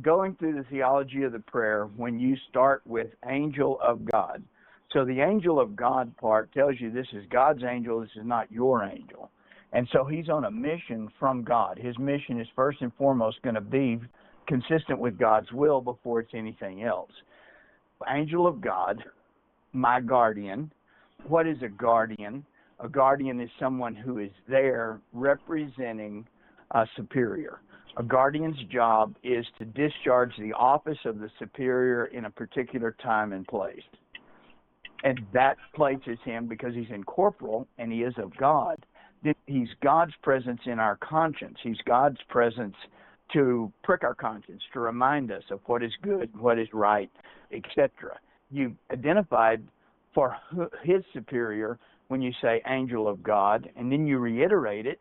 going through the theology of the prayer when you start with angel of God. So the angel of God part tells you this is God's angel, this is not your angel. And so he's on a mission from God. His mission is first and foremost going to be consistent with God's will before it's anything else. Angel of God, my guardian. What is a guardian? A guardian is someone who is there representing a superior. A guardian's job is to discharge the office of the superior in a particular time and place. And that places him, because he's incorporeal and he is of God, then he's God's presence in our conscience. He's God's presence to prick our conscience, to remind us of what is good, what is right, etc. You've identified for his superior when you say angel of God, and then you reiterate it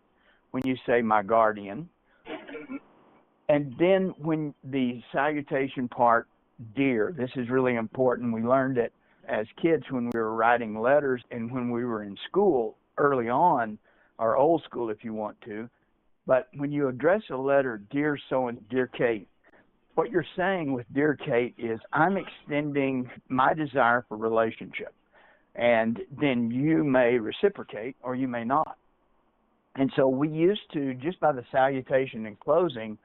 when you say my guardian. And then when the salutation part, dear, this is really important. We learned it as kids when we were writing letters and when we were in school early on, or old school if you want to. But when you address a letter, dear so-and, dear Kate, what you're saying with dear Kate is I'm extending my desire for relationship. And then you may reciprocate or you may not. And so we used to, just by the salutation and closing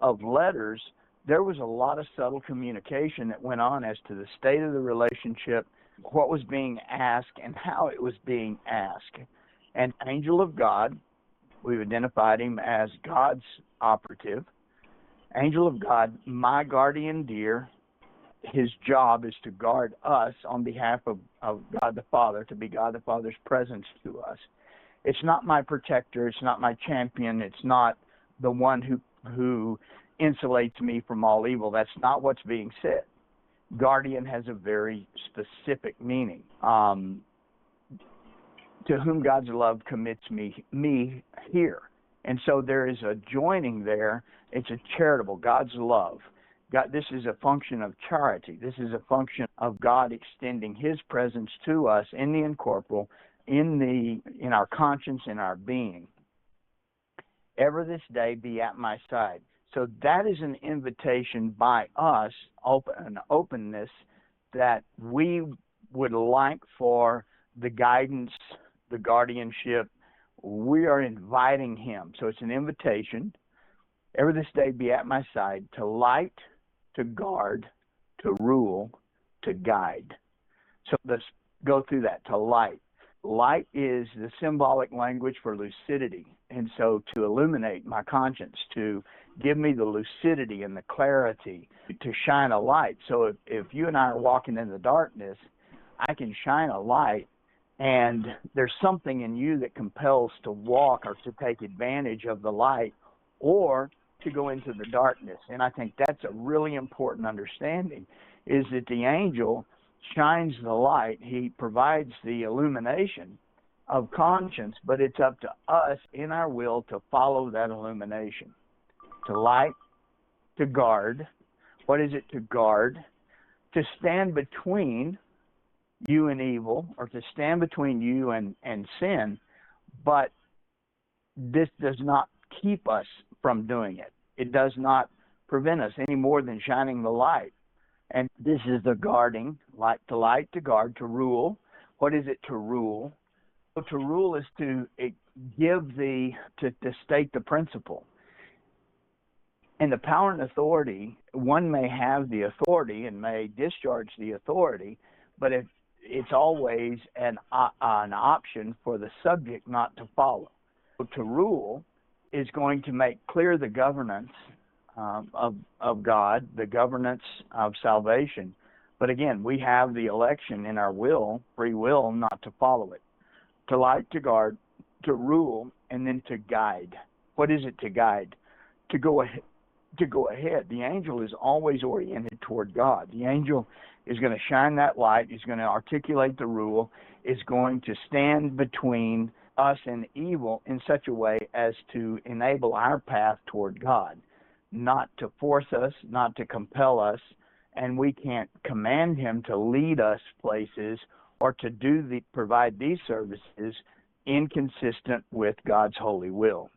of letters, there was a lot of subtle communication that went on as to the state of the relationship, what was being asked, and how it was being asked. And angel of God, we've identified him as God's operative. Angel of God, my guardian dear, his job is to guard us on behalf of God the Father, to be God the Father's presence to us. It's not my protector, it's not my champion, it's not the one who insulates me from all evil. That's not what's being said. Guardian has a very specific meaning. To whom God's love commits me here. And so there is a joining there. It's a charitable, God's love. God, this is a function of charity. This is a function of God extending his presence to us in the incorporeal, in our conscience, in our being. Ever this day be at my side. So that is an invitation by us, an openness that we would like for the guidance, the guardianship. We are inviting him. So it's an invitation. Ever this day be at my side to light, to guard, to rule, to guide. So let's go through that. To light. Light is the symbolic language for lucidity. And so to illuminate my conscience, to give me the lucidity and the clarity, to shine a light. So if you and I are walking in the darkness, I can shine a light, and there's something in you that compels to walk or to take advantage of the light or to go into the darkness. And I think that's a really important understanding, is that the angel shines the light. He provides the illumination of conscience, but it's up to us in our will to follow that illumination. To light, to guard. What is it to guard? To stand between you and evil, or to stand between you and sin, but this does not keep us from doing it. It does not prevent us any more than shining the light. And this is the guarding, light, to guard, to rule. What is it to rule? So to rule is to state the principle. And the power and authority, one may have the authority and may discharge the authority, but it's always an option for the subject not to follow. So to rule is going to make clear the governance of God, the governance of salvation. But again, we have the election in our will, free will, not to follow it. To light, to guard, to rule, and then to guide. What is it to guide? To go ahead. The angel is always oriented toward God. The angel is going to shine that light, is going to articulate the rule, is going to stand between us and evil in such a way as to enable our path toward God, not to force us, not to compel us, and we can't command him to lead us places or to provide these services inconsistent with God's holy will.